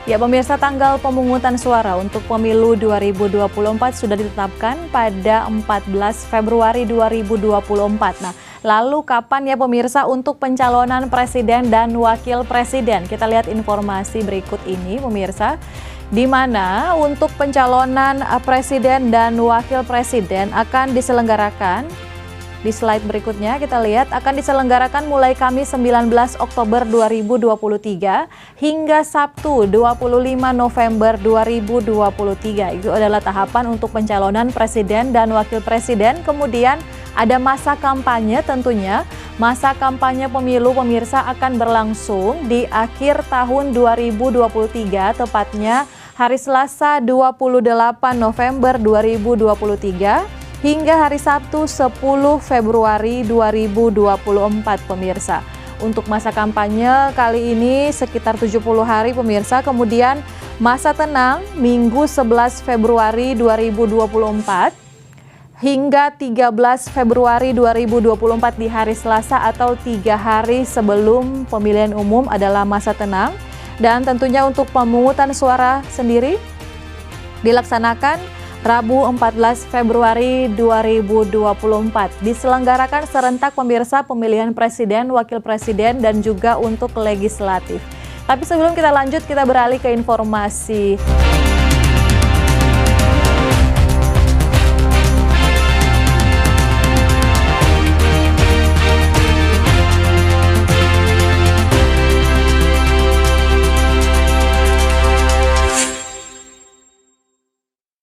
Ya, pemirsa, tanggal pemungutan suara untuk pemilu 2024 sudah ditetapkan pada 14 Februari 2024. Nah, lalu kapan ya pemirsa untuk pencalonan presiden dan wakil presiden? Kita lihat informasi berikut ini pemirsa, di mana untuk pencalonan presiden dan wakil presiden akan diselenggarakan. Di slide berikutnya kita lihat akan diselenggarakan mulai Kamis 19 Oktober 2023 hingga Sabtu 25 November 2023. Itu adalah tahapan untuk pencalonan presiden dan wakil presiden. Kemudian ada masa kampanye tentunya. Masa kampanye pemilu pemirsa akan berlangsung di akhir tahun 2023, tepatnya hari Selasa 28 November 2023. Hingga hari Sabtu 10 Februari 2024 pemirsa. Untuk masa kampanye kali ini sekitar 70 hari pemirsa. Kemudian masa tenang Minggu 11 Februari 2024 hingga 13 Februari 2024 di hari Selasa atau 3 hari sebelum pemilihan umum adalah masa tenang. Dan tentunya untuk pemungutan suara sendiri dilaksanakan Rabu 14 Februari 2024. Diselenggarakan serentak pemirsa pemilihan presiden, wakil presiden, dan juga untuk legislatif. Tapi sebelum kita lanjut, kita beralih ke informasi